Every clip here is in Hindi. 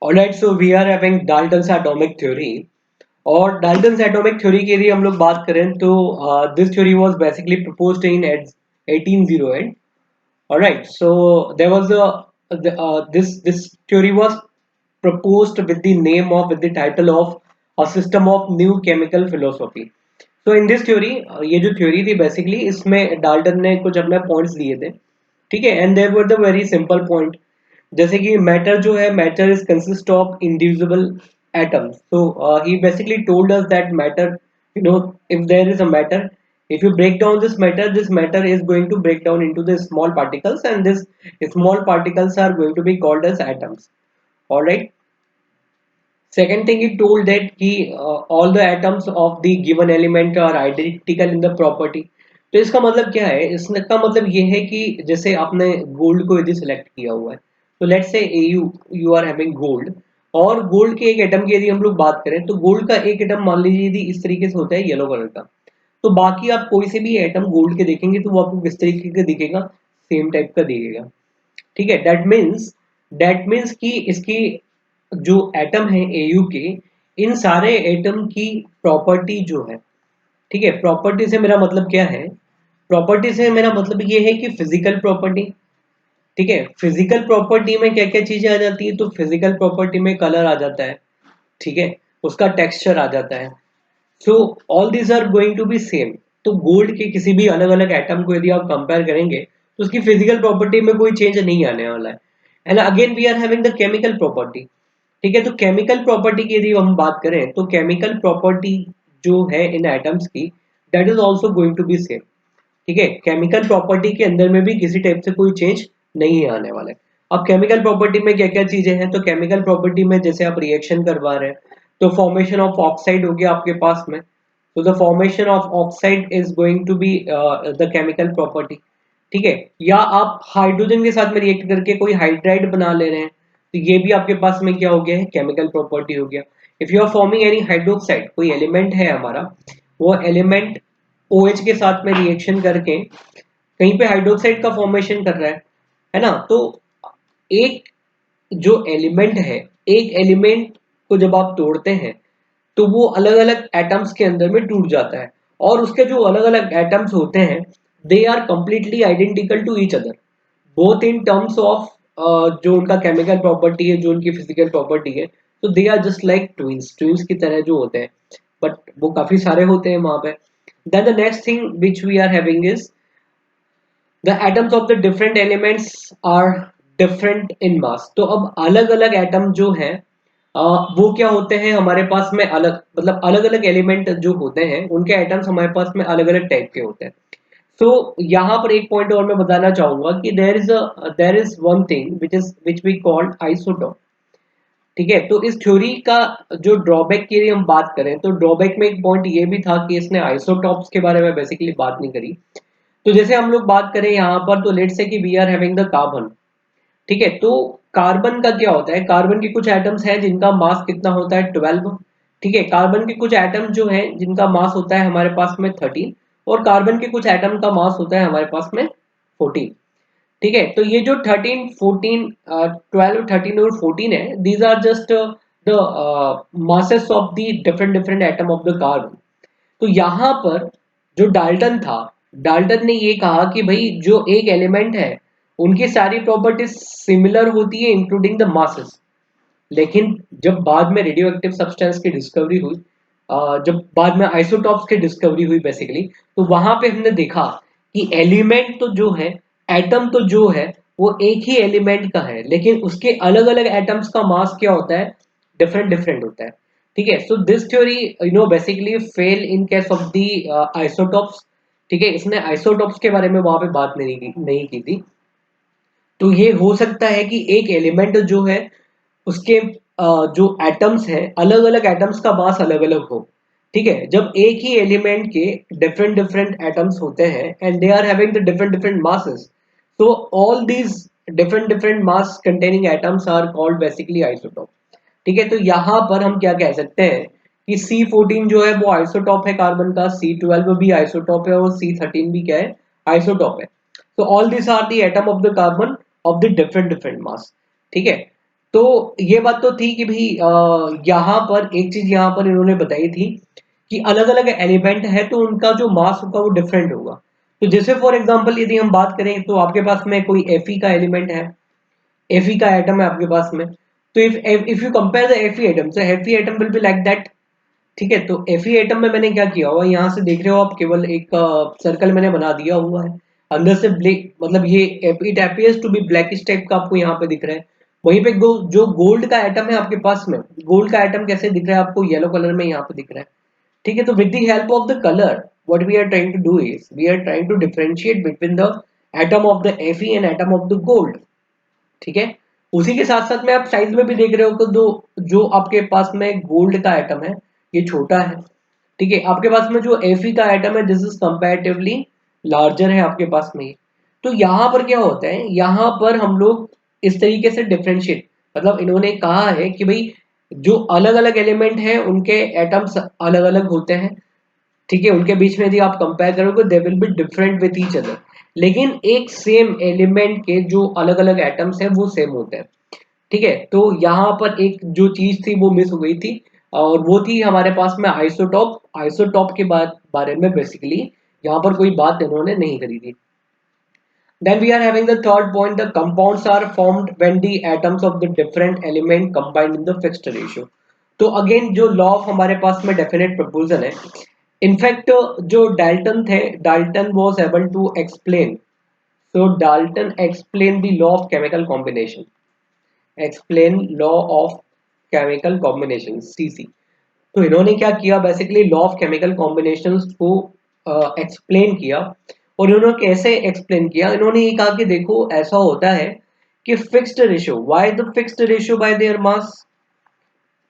Alright, so we are having Dalton's atomic theory. और डाल्टन्स एटॉमिक थ्योरी की यदि हम लोग बात करें तो this theory was basically proposed in 1808। Alright, so there was this theory was proposed with the name of with the title of a system of new chemical philosophy. So in this theory, ये जो थ्योरी थी बेसिकली इसमें डाल्टन ने कुछ अपने पॉइंट्स दिए थे, ठीक है, and there were the very simple point. जैसे कि मैटर जो है, matter is consist of individual atoms. So he basically told us that matter, you know, if there is a matter, if you break down this matter is going to break down into the small particles, and this small particles are going to be called as atoms. All right. Second thing, he told that all the atoms of the given element are identical in the property. तो इसका मतलब क्या है? इसका मतलब ये है कि जैसे आपने गोल्ड को यदि सिलेक्ट किया हुआ है, तो let's say you are having gold, और गोल्ड के एक एटम की यदि हम लोग बात करें तो गोल्ड का एक एटम मान लीजिए यदि इस तरीके से होता है येलो कलर का, तो बाकी आप कोई से भी एटम गोल्ड के देखेंगे तो वो आपको किस तरीके का दिखेगा? सेम टाइप का दिखेगा। ठीक है, दैट मीन्स कि इसकी जो एटम है एयू के, इन सारे एटम की प्रॉपर्टी जो है, ठीक है, प्रॉपर्टी से मेरा मतलब क्या है? प्रॉपर्टी से मेरा मतलब ये है कि फिजिकल प्रॉपर्टी। ठीक है, फिजिकल प्रॉपर्टी में क्या क्या चीजें आ जाती है? तो फिजिकल प्रॉपर्टी में कलर आ जाता है, ठीक है, उसका टेक्सचर आ जाता है। So all these are going to be same. तो गोल्ड के किसी भी अलग अलग एटम को यदि आप कंपेयर करेंगे तो उसकी फिजिकल प्रॉपर्टी में कोई चेंज नहीं आने वाला है। And again we are having the chemical property. ठीक है, तो केमिकल प्रॉपर्टी की यदि हम बात करें तो केमिकल प्रॉपर्टी जो है इन एटम्स की, that is also going to be same. ठीक है, केमिकल प्रॉपर्टी के अंदर में भी किसी टाइप से कोई चेंज नहीं आने वाला है। अब केमिकल प्रॉपर्टी में क्या क्या चीजें हैं? तो केमिकल प्रॉपर्टी में जैसे आप रिएक्शन करवा रहे हैं, तो फॉर्मेशन ऑफ ऑक्साइड हो गया आपके पास में, तो the formation of oxide is going to be the chemical property. ठीक है, या आप हाइड्रोजन के साथ में रिएक्ट करके कोई हाइड्राइड बना ले रहे हैं, तो ये भी आपके पास में क्या हो गया है? केमिकल प्रॉपर्टी हो गया। If you are forming any hydroxide, कोई एलिमेंट है हमारा, वो एलिमेंट OH के साथ में रिएक्शन करके कहीं पे हाइड्रोक्साइड का फॉर्मेशन कर रहा है ना? तो एक जो एलिमेंट है, एक एलिमेंट को जब आप तोड़ते हैं तो वो अलग अलग एटम्स के अंदर में टूट जाता है, और उसके जो अलग अलग एटम्स होते हैं, they are completely identical to each other, both in terms of जो उनका केमिकल प्रॉपर्टी है, जो उनकी फिजिकल प्रॉपर्टी है। तो they are just like twins, twins की तरह जो होते हैं, बट वो काफी सारे होते हैं वहां पे। Then the next thing which we are having is the atoms of the different elements are different in mass. तो अब अलग अलग एटम जो हैं, वो क्या होते हैं हमारे पास में? अलग मतलब अलग अलग एलिमेंट जो होते हैं उनके एटम्स हमारे पास में अलग अलग टाइप के होते हैं। तो यहाँ पर एक पॉइंट और मैं बताना चाहूंगा कि there is one thing which we called isotope. ठीक है, तो इस थ्योरी का जो ड्रॉबैक की यदि हम बात करें तो ड्रॉबैक में एक पॉइंट ये भी था कि इसने आइसोटॉप्स के बारे में बेसिकली बात नहीं करी। तो जैसे हम लोग बात करें यहाँ पर, तो लेट्स से कि we are having the carbon. ठीक है, तो कार्बन का क्या होता है? कार्बन के कुछ एटम्स हैं जिनका मास कितना होता है? 12। ठीक है, कार्बन के कुछ एटम जो हैं जिनका मास होता है हमारे पास में 13, और कार्बन के कुछ एटम का मास होता है हमारे पास में 14। ठीक है, तो ये जो 13 14 12 13 और 14 है, these are just the masses of the different different atom of the carbon. तो यहाँ पर जो डाल्टन था, डाल्टन ने ये कहा कि भाई जो एक एलिमेंट है उनकी सारी प्रॉपर्टीज सिमिलर होती है इंक्लूडिंग द मासेस। लेकिन जब बाद में रेडियो एक्टिव सब्सटेंस की डिस्कवरी हुई, जब बाद में आइसोटॉप्स की डिस्कवरी हुई बेसिकली, तो वहां पे हमने देखा कि एलिमेंट तो जो है, एटम तो जो है, वो एक ही एलिमेंट का है, लेकिन उसके अलग अलग एटम्स का मास क्या होता है? डिफरेंट डिफरेंट होता है। ठीक है, so this theory basically fail in case of the isotopes. ठीक है, इसने आइसोटॉप्स के बारे में वहां पे बात नहीं की थी। तो ये हो सकता है कि एक एलिमेंट जो है उसके जो एटम्स हैं, अलग अलग एटम्स का मास अलग अलग हो। ठीक है, जब एक ही एलिमेंट के डिफरेंट डिफरेंट एटम्स होते हैं and they are having the different different masses, तो all these different different mass containing atoms are called basically isotope. ठीक है, तो यहाँ पर हम क्या कह सकते हैं कि C14 जो है वो आइसोटॉप है कार्बन का, C12 भी आइसोटॉप है, और C13 भी क्या है? आइसोटॉप है। तो all this are the atom of the carbon of the different different mass. ठीक है, तो ये बात तो थी कि भाई यहाँ पर एक चीज यहाँ पर इन्होंने बताई थी कि अलग अलग एलिमेंट है तो उनका जो मास होगा वो डिफरेंट होगा। तो जैसे फॉर एग्जांपल यदि हम बात करें तो आपके पास में कोई Fe का एलिमेंट है, Fe का एटम है आपके पास में, तो if you compare the Fe atom, so Fe atom will be like that. ठीक है, तो Fe एटम में मैंने क्या किया हुआ, यहाँ से देख रहे हो आप, केवल एक सर्कल मैंने बना दिया हुआ है, अंदर से ब्लैक, मतलब ये it appears to be blackish type का आपको यहाँ पे दिख रहा है। वहीं पे जो गोल्ड का एटम है आपके पास में, गोल्ड का एटम कैसे दिख रहा है आपको, येलो कलर में यहाँ पे दिख रहा है। ठीक है, तो with the help of the colour what we are trying to do is we are trying to differentiate between the atom of the Fe and atom of the gold. ठीक है, उसी के साथ साथ में आप साइज में भी देख रहे हो तो जो आपके पास में गोल्ड का एटम है ये छोटा है। ठीक है, आपके पास में जो Fe का एटम है दिस इज कंपैरेटिवली लार्जर है आपके पास में। तो यहाँ पर क्या होता है, यहाँ पर हम लोग इस तरीके से डिफरेंशिएट, मतलब इन्होंने कहा है कि भाई जो अलग अलग एलिमेंट है उनके एटम्स अलग अलग होते हैं। ठीक है, उनके बीच में यदि आप कंपेयर करोगे they will be different with each other, लेकिन एक सेम एलिमेंट के जो अलग अलग एटम्स हैं वो सेम होते हैं। ठीक है, तो यहाँ पर एक जो चीज थी वो मिस हो गई थी, और वो थी हमारे पास में आइसोटॉप। आइसोटॉप के बारे में बेसिकली यहाँ पर कोई बात इन्होंने नहीं करी थी। Then we are having the third point, the compounds are formed when the atoms of the different element combined in the fixed ratio. तो अगेन जो लॉ ऑफ हमारे पास में डेफिनेट प्रपोजल है, इनफैक्ट जो डाल्टन थे, Dalton was able to explain, so Dalton explained the law of chemical combination, explain law of chemical combination CC। तो इन्होंने क्या किया, basically law of chemical combinations को एक्सप्लेन किया। और इन्होंने कैसे एक्सप्लेन किया, इन्होंने ये कहा कि देखो ऐसा होता है कि fixed ratio, why the fixed ratio by their mass,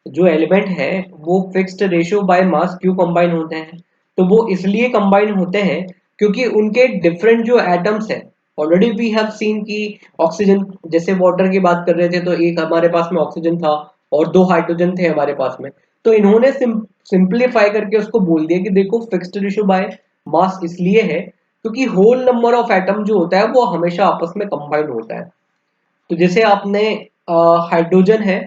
जो एलिमेंट है वो फिक्स्ड रेशियो बाय मास क्यों कंबाइन होते हैं, तो वो इसलिए कंबाइन होते हैं क्योंकि उनके डिफरेंट जो एटम्स हैं, ऑलरेडी वी हैव सीन कि ऑक्सीजन, जैसे वाटर की बात कर रहे थे तो एक हमारे पास में ऑक्सीजन था और दो हाइड्रोजन थे हमारे पास में। तो इन्होंने सिंप्लीफाई करके उसको बोल दिया कि देखो फिक्स्ड रेशियो बाय मास इसलिए है क्योंकि होल नंबर ऑफ एटम जो होता है वो हमेशा आपस में कंबाइन होता है। तो जैसे आपने हाइड्रोजन है,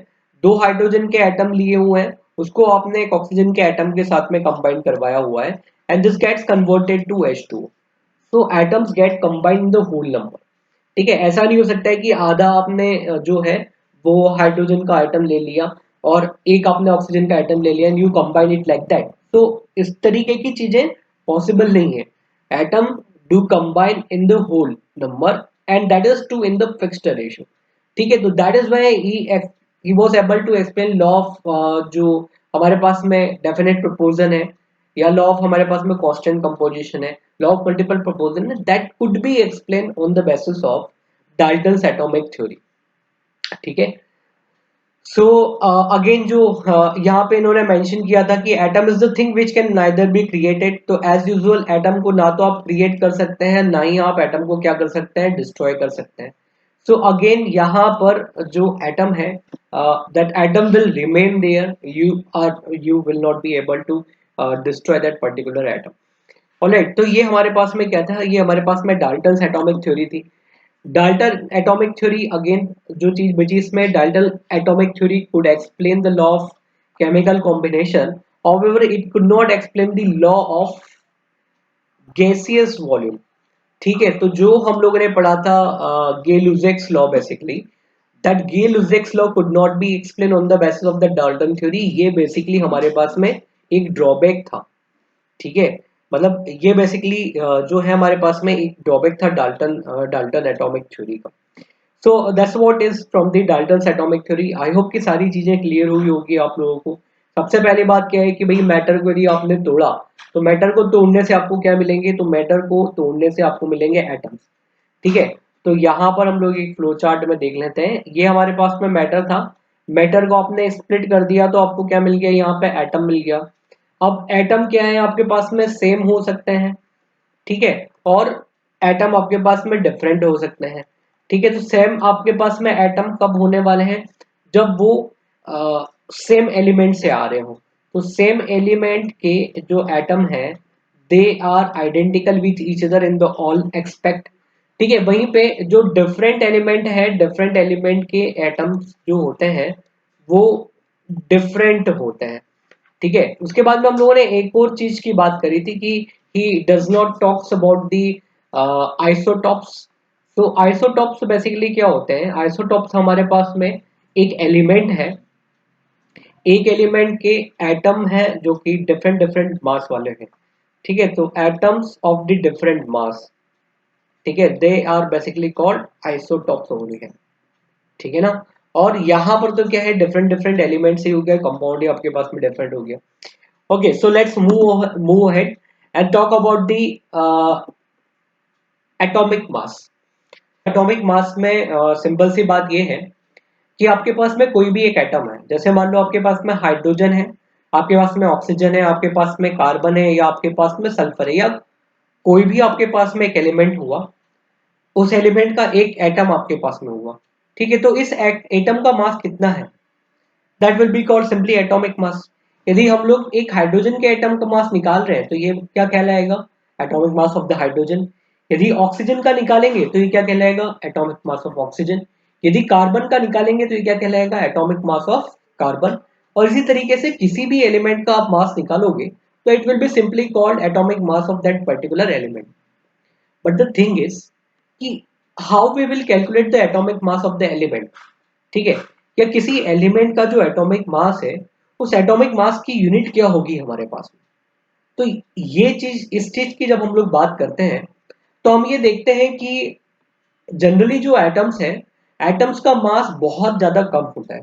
दो हाइड्रोजन के एटम लिए हुए हैं, उसको आपने एक ऑक्सीजन के एटम के साथ में कंबाइन करवाया हुआ है, and this gets converted to H2। So atoms get combined in the whole number. ठीक है, ऐसा नहीं हो सकता है कि आधा आपने जो है वो हाइड्रोजन का आइटम ले लिया और एक आपने ऑक्सीजन का आइटम ले लिया and you combine it like that. तो इस तरीके की चीजें पॉसिबल नहीं है। Atom do combine in the whole number and that is to in the fixed ratio. ठीक है, तो that is why he was able to explain law of जो हमारे पास में डेफिनेट प्रोपोजन है, या लॉ ऑफ हमारे पास में कांस्टेंट कंपोजिशन है, लॉ ऑफ मल्टीपल प्रोपोजन है, that could be explain on the basis of Dalton's atomic theory. ठीक है, सो अगेन जो यहाँ पे इन्होंने मेंशन किया था कि atom is the thing which can neither be created. तो एज यूजुअल एटम को ना तो आप क्रिएट कर सकते हैं, ना ही आप एटम को क्या कर सकते हैं, डिस्ट्रॉय कर सकते हैं। सो अगेन यहाँ पर जो एटम है, that atom will remain there, you will not be able to destroy that particular atom. Alright, तो ये हमारे पास में क्या था, ये हमारे पास में डाल्टन्स एटॉमिक थ्योरी थी। डाल्टन एटॉमिक थ्योरी, अगेन जो चीज बची इसमें, Dalton atomic theory could explain the law of chemical combination, however it could not explain the law of gaseous volume। ठीक है, तो जो हम लोगों ने पढ़ा था Gay Lussac's law, basically that Gay Lussac's law could not be explain on the basis of the Dalton theory. ये बेसिकली हमारे पास में एक ड्रॉबैक था। ठीक है, मतलब ये बेसिकली जो है हमारे पास में एक ड्रॉबैक था डाल्टन एटॉमिक थ्योरी का। So that's what is from the Dalton's atomic theory. I hope कि सारी चीजें क्लियर हुई होगी आप लोगों को। सबसे पहली बात क्या है कि भाई मैटर को यदि आपने तोड़ा तो मैटर को तोड़ने से आपको क्या मिलेंगे, तो मैटर को तोड़ने से आपको मिलेंगे एटम्स। ठीक है, तो यहाँ पर हम लोग एक फ्लो चार्ट में देख लेते हैं। ये हमारे पास में मैटर था, मैटर को आपने स्प्लिट कर दिया तो आपको क्या मिल गया, यहाँ पे एटम मिल गया। अब एटम क्या है आपके पास में, सेम हो सकते हैं। ठीक है, और एटम आपके पास में डिफरेंट हो सकते हैं। ठीक है, तो सेम आपके पास में एटम कब होने वाले हैं, जब वो सेम एलिमेंट से आ रहे हो। तो सेम एलिमेंट के जो एटम है they are identical with each other in the all aspect. ठीक है, वहीं पे जो डिफरेंट एलिमेंट है, डिफरेंट एलिमेंट के एटम्स जो होते हैं वो डिफरेंट होते हैं। ठीक है, उसके बाद में हम लोगों ने एक और चीज की बात करी थी कि he does not talks about the isotopes. तो आइसोटॉप्स बेसिकली क्या होते हैं? आइसोटॉप्स हमारे पास में एक एलिमेंट है, एक एलिमेंट के एटम है जो कि डिफरेंट डिफरेंट मास वाले हैं। ठीक है, तो atoms of the different mass, ठीक है, they are basically called isotopes only है। ठीक है ना? और यहाँ पर तो क्या है, डिफरेंट डिफरेंट एलिमेंट से हो गया, कंपाउंड ही आपके पास में डिफरेंट हो गया। Okay, so let's move ahead and talk about the atomic mass. Atomic mass में सिंपल सी बात ये है कि आपके पास में कोई भी एक एटम है, जैसे मान लो आपके पास में हाइड्रोजन है, आपके पास में ऑक्सीजन है, आपके पास में कार्बन है, या आपके पास में सल्फर है, या कोई भी आपके पास में एक एलिमेंट हुआ, उस एलिमेंट का एक एटम आपके पास में हुआ। ठीक है, तो इस एटम का मास कितना है? That will be called simply atomic mass. यदि हम लोग एक हाइड्रोजन के एटम का मास निकाल रहे हैं तो ये क्या कहलाएगा? Atomic mass of the hydrogen. यदि ऑक्सीजन का निकालेंगे तो ये क्या कहलाएगा? Atomic mass of oxygen. यदि कार्बन का निकालेंगे तो ये क्या कहलाएगा? Atomic mass of carbon. और इसी तरीके से किसी भी एलिमेंट का आप मास निकालोगे तो it will be simply called atomic mass of that particular element. But the thing is कि how we will calculate the atomic mass of the element. ठीक है, या किसी एलिमेंट का जो एटॉमिक मास है, उस एटॉमिक मास की यूनिट क्या होगी हमारे पास में? तो ये चीज, इस चीज की जब हम लोग बात करते हैं तो हम ये देखते हैं कि जनरली जो एटम्स है, एटम्स का मास बहुत ज्यादा कम होता है।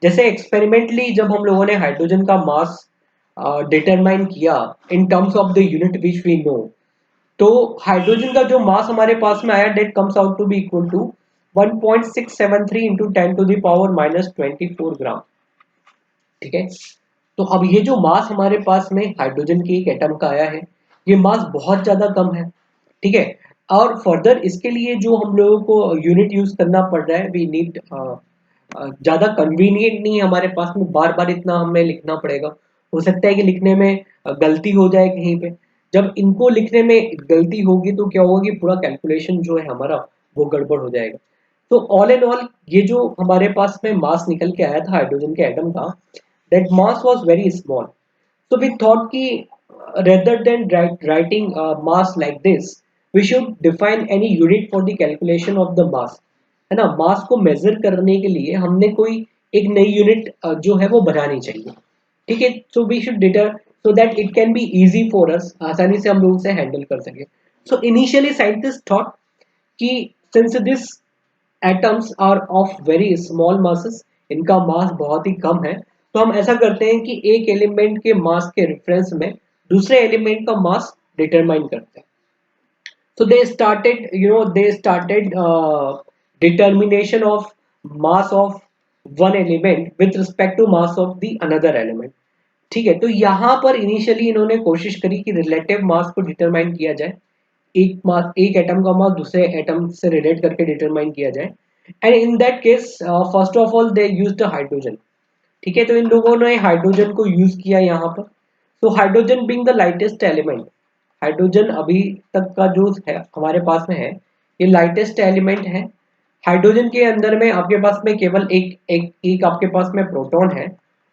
जैसे एक्सपेरिमेंटली जब हम लोगों ने हाइड्रोजन का मास डिटरमाइन किया in terms of the unit which we know, तो हाइड्रोजन का जो मास हमारे पास में आया, that comes out to be equal to 1.673 into 10 to the power minus 24 gram. ठीक है, तो अब ये जो मास हमारे पास में हाइड्रोजन की एक एटम का आया है, ये मास बहुत ज्यादा कम है। ठीक है, और फर्दर इसके लिए जो हम लोगों को यूनिट यूज करना पड़ रहा है, वी नीड ज्यादा कन्वीनियंट नहीं है हमारे पास में बार बार इतना हमें लिखना पड़ेगा। हो सकता है कि लिखने में गलती हो जाए कहीं पे। जब इनको लिखने में गलती होगी तो क्या होगा कि पूरा कैलकुलेशन जो है हमारा वो गड़बड़ हो जाएगा। तो ऑल इन ऑल ये जो हमारे पास में मास निकल के आया था हाइड्रोजन के एटम का, that mass was very small. So we thought कि rather than writing mass like this, we should define any unit for the calculation of the mass। है ना? मास को मेजर करने के लिए हमने कोई एक नई यूनिट जो है वो बनानी चाहिए। ठीक है, so we should deter so that it can be easy for us, आसानी से हम लोग उसे हैंडल कर सके। सो इनिशियली साइंटिस्ट थॉट कि since this atoms are of very small masses, इनका मास बहुत ही कम है, तो हम ऐसा करते हैं कि एक एलिमेंट के मास के रेफरेंस में दूसरे एलिमेंट का मास डिटरमाइन करते हैं। So they started determination of mass of one element with respect to mass of the another element। ठीक है, तो यहाँ पर इनिशियली इन्होंने कोशिश करी कि रिलेटिव मास को डिटरमाइन किया जाए, एक मास, एक एटम का मास दूसरे एटम से रिलेट करके डिटरमाइन किया जाए। And in that case first of all they used hydrogen. ठीक है, तो इन लोगों ने हाइड्रोजन को यूज किया यहाँ पर। तो hydrogen being the lightest element, hydrogen अभी तक का जो है हमारे पास में है, ये लाइटेस्ट एलिमेंट है। हाइड्रोजन के अंदर में आपके पास में केवल एक आपके पास में प्रोटॉन है,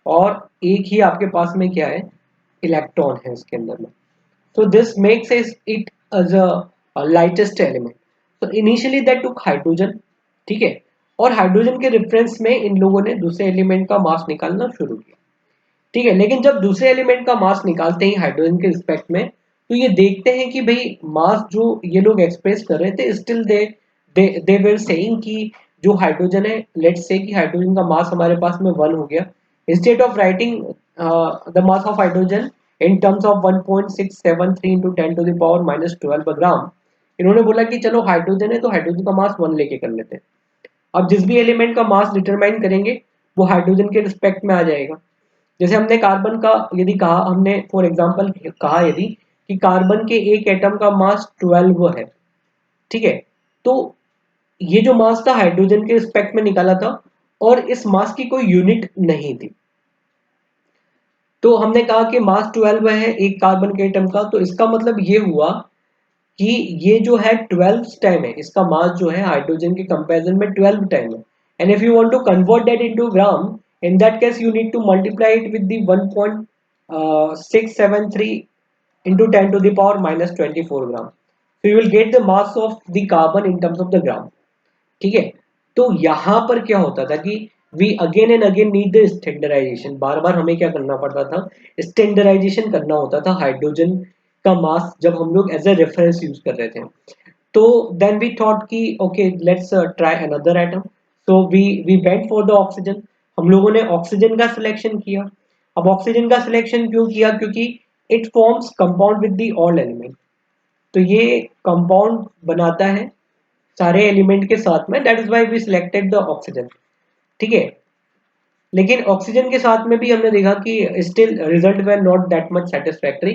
और एक ही आपके पास में क्या है, इलेक्ट्रॉन है इसके अंदर में। So this makes it as a lightest element. So initially they took hydrogen। ठीक है, और हाइड्रोजन के रेफरेंस में इन लोगों ने दूसरे एलिमेंट का मास निकालना शुरू किया। ठीक है, लेकिन जब दूसरे एलिमेंट का मास निकालते ही हाइड्रोजन के रिस्पेक्ट में, तो ये देखते हैं कि भाई मास जो ये लोग एक्सप्रेस कर रहे थे, स्टिल दे वर सेइंग कि जो हाइड्रोजन है, लेट्स से कि हाइड्रोजन का मास हमारे पास में 1 हो गया। Instead of writing the mass of hydrogen in terms of 1.673 into 10 to the power minus 12 gram, इन्होंने बोला कि चलो हाइड्रोजन है तो हाइड्रोजन का मास 1 लेके कर लेते हैं। अब जिस भी एलिमेंट का मास डिटरमाइन करेंगे वो हाइड्रोजन के रिस्पेक्ट में आ जाएगा। जैसे हमने कार्बन का यदि कहा, हमने फॉर एग्जांपल कहा यदि कि कार्बन के एक एटम का मास 12 है। ठीक है, तो ये जो मास था हाइड्रोजन के रिस्पेक्ट में निकाला था, और इस मास की कोई यूनिट नहीं थी। तो हमने कहा कि मास 12 है एक कार्बन के एटम का, तो इसका मतलब ये हुआ कि ये जो है 12 टाइम है, इसका मास जो है हाइड्रोजन के कंपैरिजन में 12 टाइम है। And if you want to convert that into gram, in that case you need to multiply it with the 1.673 into 10 to the power minus 24 gram, so you will get the mass of the carbon in terms of the gram। ठीक है, तो यहाँ पर क्या होता था कि we again and again need the standardisation, बार बार हमें क्या करना पड़ता था, स्टैंडर्डाइजेशन करना होता था हाइड्रोजन का मास जब हम लोग एज ए रेफरेंस यूज कर रहे थे। तो देन वी थॉट कि okay let's try another atom, so we went for the oxygen. हम लोगों ने ऑक्सीजन का सिलेक्शन किया। अब ऑक्सीजन का सिलेक्शन क्यों किया, क्योंकि it forms compound with the all element, तो ये कंपाउंड बनाता है सारे एलिमेंट के साथ में, that is why we selected the oxygen. ठीक है, लेकिन ऑक्सीजन के साथ में भी हमने देखा कि still result were not that much satisfactory,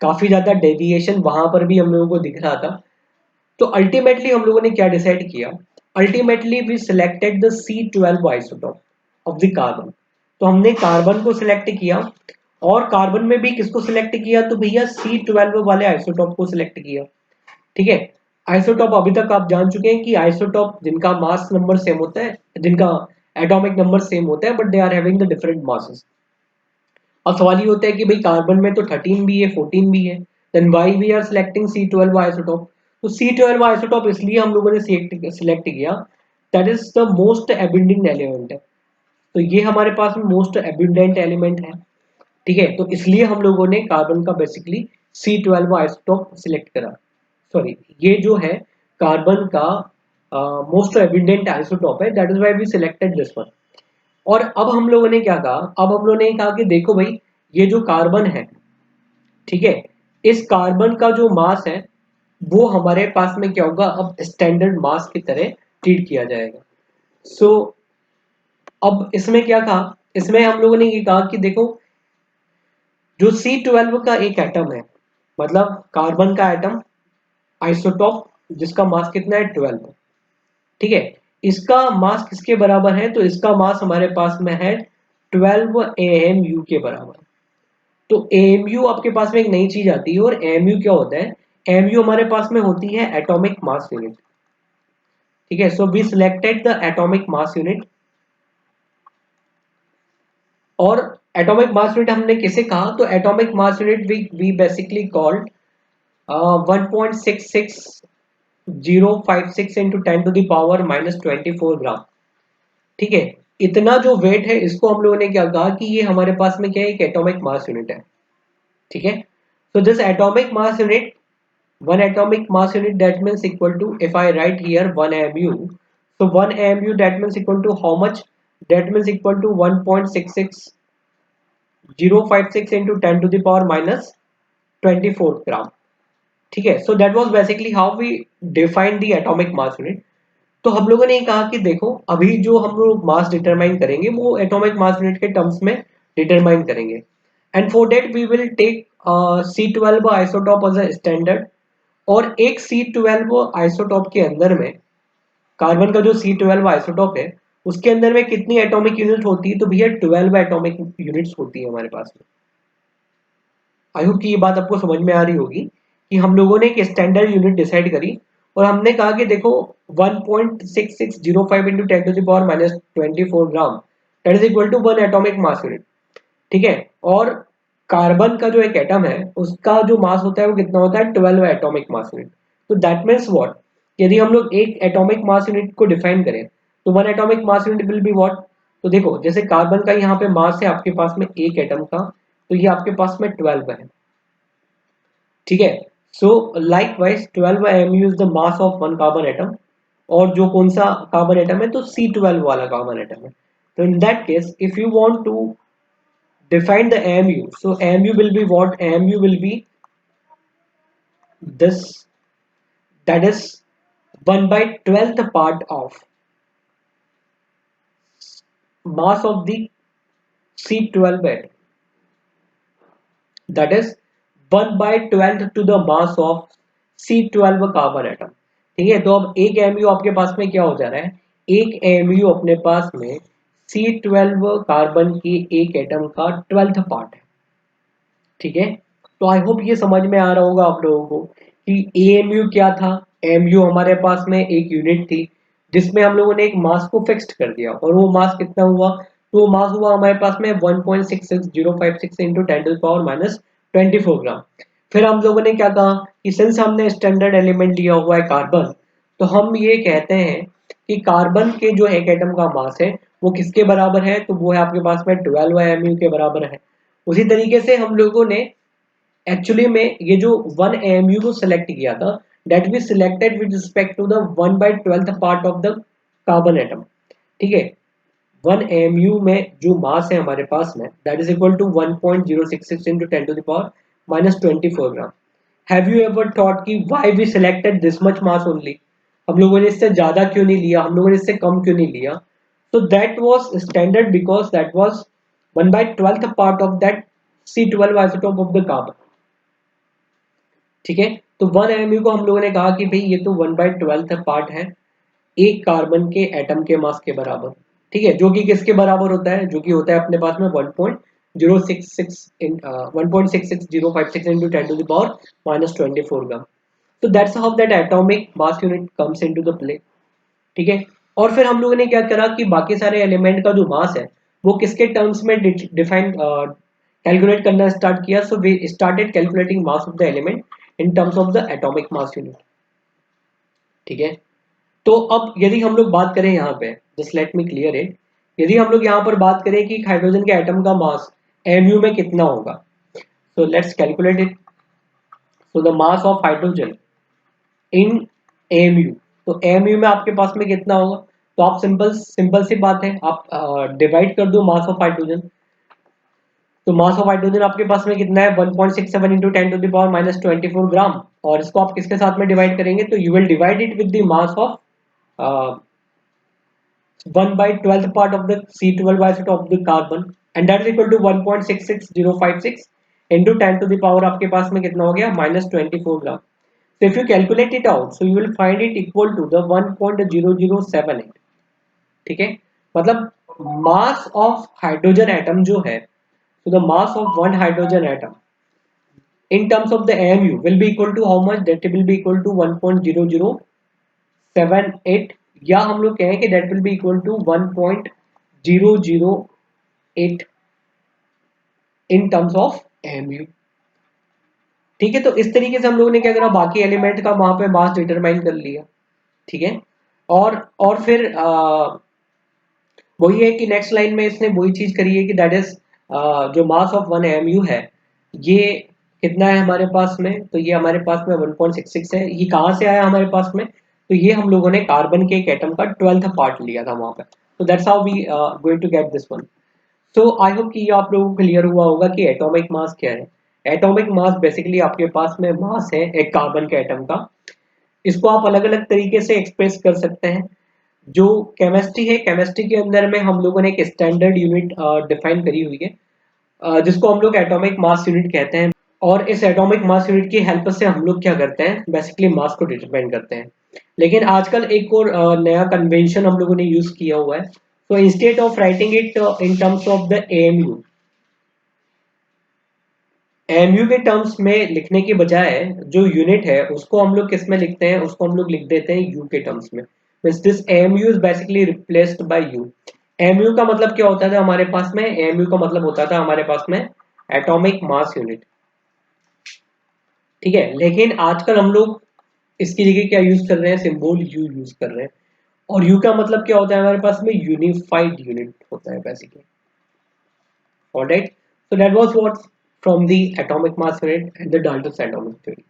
काफी ज्यादा डेविएशन वहां पर भी हम लोगों को दिख रहा था। तो अल्टीमेटली हम लोगों ने क्या डिसाइड किया, ultimately we selected the C12 isotope of the carbon. तो हमने कार्बन को सिलेक्ट किया, और कार्बन में भी किसको सिलेक्ट किया, तो भैया C12 वाले आइसोटोप को सिलेक्ट किया। ठीक है, आइसोटोप अभी तक आप जान चुके हैं कि आइसोटोप जिनका मास नंबर सेम होता है, जिनका एटॉमिक नंबर सेम होता है, but they are having the different masses. अब सवाल ये होता है कि भाई कार्बन में तो 13 भी है, 14 भी है, then why we are selecting C12 isotope. तो C12 आइसोटोप इसलिए हम लोगों ने सिलेक्ट किया, that is the most abundant element है। तो ये हमारे पास में मोस्ट एबिंडेंट एलिमेंट है। ठीक है, तो इसलिए हम लोगों ने कार्बन का बेसिकली C12 आइसोटोप सिलेक्ट करा। सॉरी, ये जो है कार्बन का मोस्ट एबिंडेंट आइसोटोप है, that is why we selected this one. और अब हम लोगों ने क्या कहा, अब हम लोगों ने कहा कि देखो भाई, ये जो कार्बन है, ठीक है, इस कार्बन का जो मास है वो हमारे पास में क्या होगा, अब स्टैंडर्ड मास की तरह ट्रीट किया जाएगा। सो अब इसमें क्या कहा, इसमें हम लोगों ने ये कहा कि देखो, जो C12 का एक एटम है, मतलब कार्बन का एटम आइसोटोप जिसका मास कितना है 12, ठीक है, इसका मास किसके बराबर है, तो इसका मास हमारे पास में है 12 AMU के बराबर। तो AMU आपके पास में एक नई चीज आती है, और AMU क्या होता है, AMU हमारे पास में होती है एटॉमिक मास यूनिट। ठीक है, so we selected the atomic mass unit. और एटॉमिक मास यूनिट हमने किसे कहा, तो atomic mass unit we basically called 1.66056 into 10 to the power -24 gram. ठीक है, इतना जो वेट है इसको हम लोगों ने क्या कहा कि ये हमारे पास में क्या है, एक एटॉमिक मास यूनिट है। ठीक है, so this atomic mass unit, one atomic mass unit, that means equal to, if I write here 1 AMU, so 1 AMU that means equal to how much, that means equal to 1.66056 into 10 to the power -24 gram. ठीक है, so that was basically how we define the atomic mass unit। तो हम लोगों ने कहा कि देखो, अभी जो हम लोग मास डिटरमाइन करेंगे वो एटॉमिक मास यूनिट के टर्म्स में डिटरमाइन करेंगे। And for that we will take C12 isotope as a standard. और एक C12 आइसोटोप के अंदर में, कार्बन का जो C12 आइसोटोप है उसके अंदर में कितनी एटॉमिक यूनिट होती है, तो भैया 12 एटॉमिक यूनिट्स होती है हमारे पास में। आई होप कि ये बात आपको समझ में आ रही होगी कि हम लोगों ने एक स्टैंडर्ड यूनिट डिसाइड करी, और हमने कहा कि देखो 1.6605 into 10 to the power -24 gram, that is equal to 1 atomic mass unit. ठीक है, और कार्बन का जो एक एटम है उसका जो मास होता है वो कितना होता है, 12 एटॉमिक मास यूनिट। तो दैट मीन्स व्हाट, यदि हम लोग एक एटॉमिक मास यूनिट को डिफाइन करें, तो 1 atomic mass unit will be what. तो देखो, जैसे कार्बन का यहाँ पे मास है आपके पास में एक एटम का, तो ये आपके पास में 12 है। ठीक है, so like wise 12 AMU is the mass of one carbon atom. और जो कौन सा कार्बन एटम है, तो C12 वाला कार्बन एटम है। तो in that case if you want to define the AMU, so AMU will be what, AMU will be this, that is 1/12th part of mass of the C12 atom, that is 1/12th to the mass of C12 carbon atom. ठीक है, तो अब एक AMU आपके पास में क्या हो जा रहा है, एक AMU अपने पास में C12 कार्बन की एक एटम का 12th पार्ट है। ठीक है, तो आई होप ये समझ में आ रहा होगा आप लोगों को कि एएमयू क्या था। एएमयू हमारे पास में एक यूनिट थी जिसमें हम लोगों ने एक मास को फिक्स्ड कर दिया, और वो मास कितना हुआ, तो वो मास हुआ हमारे पास में 1.66056 इंटू 10⁻⁻24 ग्राम। फिर हम लोगों ने क्या कहा कि सिंस हमने स्टैंडर्ड एलिमेंट लिया हुआ है कार्बन, तो हम ये कहते हैं कि कार्बन के जो एक एटम का मास है वो किसके बराबर है, तो वो है आपके पास में 12 एमयू के बराबर है। उसी तरीके से हम लोगों ने एक्चुअली में ये जो 1 एमयू को सिलेक्ट किया था, that we selected with respect to the 1/12th part of the carbon atom. ठीक है, 1 एमयू में जो मास है हमारे पास में, that is equal to 1.066 into 10⁻⁻24 gram. Have you ever thought कि why we selected this much mass only, हम लोगों ने इससे ज्यादा क्यों नहीं लिया, हम लोगों ने इससे कम क्यों नहीं लिया? So that was standard because that was 1/12th part of that C12 isotope of the carbon। ठीक है, तो 1 एमयू को हम लोगों ने कहा कि भाई ये तो 1/12th पार्ट है एक कार्बन के एटम के मास के बराबर। ठीक है, जो कि किसके बराबर होता है, जो कि होता है अपने पास में 1.66056 into 10⁻⁻24 ग्राम। तो that's how that atomic mass unit comes into the play. ठीक है, और फिर हम लोगों ने क्या करा कि बाकी सारे एलिमेंट का जो मास है वो किसके टर्म्स में डिफाइन कैलकुलेट करना स्टार्ट किया। So we started calculating mass of the element in terms of the atomic mass unit. ठीक है, तो अब यदि हम लोग बात करें यहाँ पे, just let me clear it, यदि हम लोग यहाँ पर बात करें कि हाइड्रोजन के एटम का मास एमयू में कितना होगा, so let's calculate it. So the mass of hydrogen in MU, तो एमयू में आपके पास में कितना होगा, तो आप सिंपल सिंपल सी बात है, आप डिवाइड कर दो मास ऑफ हाइड्रोजन। तो मास ऑफ हाइड्रोजन आपके पास में कितना है, 1.67 इंटू 10⁻⁻24 ग्राम, और इसको आप किसके साथ में डिवाइड करेंगे, तो you will divide it with the mass of 1/12th part of the C12 isotope of the carbon, and that is equal to 1.66056 into 10 to the power आपके पास में कितना हो गया, -24 gram. So if you calculate it out, so you will find it equal to the 1.0078। ठीक है, मतलब मास ऑफ हाइड्रोजन एटम जो है, so the mass of one hydrogen atom in terms of the AMU will be equal to how much, that will be equal to 1.0078, या हम लोग कहें कि that will be equal to 1.008 in terms of AMU। ठीक है, तो इस तरीके से हम लोगों ने क्या करा, बाकी एलिमेंट का वहां पे मास डिटरमाइन कर लिया। ठीक है, और फिर वही है कि नेक्स्ट लाइन में इसने वही चीज करी है कि दैट इज जो मास ऑफ 1 एमयू है ये कितना है हमारे पास में, तो ये हमारे पास में 1.66 है। ये कहाँ से आया हमारे पास में, तो ये हम लोगों ने कार्बन के एक एटम का 12th पार्ट लिया था वहां पे। तो that's how we going to get this one. So I hope कि ये आप लोगों को क्लियर हुआ होगा कि एटॉमिक मास क्या है। एटॉमिक मास बेसिकली आपके पास में मास है एक कार्बन के एटम का। इसको आप अलग अलग तरीके से एक्सप्रेस कर सकते हैं। जो केमिस्ट्री है, केमिस्ट्री के अंदर में हम लोगों ने एक स्टैंडर्ड यूनिट डिफाइन करी हुई है, जिसको हम लोग एटॉमिक मास यूनिट कहते हैं। और इस एटॉमिक मास यूनिट की हेल्प से हम लोग क्या करते हैं, बेसिकली मास को डिटरमाइन करते हैं। लेकिन आजकल एक और नया कन्वेंशन हम लोगों ने यूज किया हुआ है। तो instead of writing it in terms of the AMU, AMU के टर्म्स में लिखने के बजाय जो यूनिट है उसको हम लोग किस में लिखते हैं, उसको हम लोग लिख देते हैं यू के टर्म्स में। This AMU is basically replaced by you. AMU का मतलब क्या होता था हमारे पास में, एएमयू का मतलब होता था हमारे पास में एटॉमिक मास यूनिट। ठीक है, लेकिन आजकल हम लोग इसकी जगह क्या यूज कर रहे हैं, सिंबल यू यूज कर रहे हैं। और यू का मतलब क्या होता है हमारे पास में, यूनिफाइड यूनिट होता है basically. Alright, so that was what from the atomic mass unit and the Dalton's atomic theory।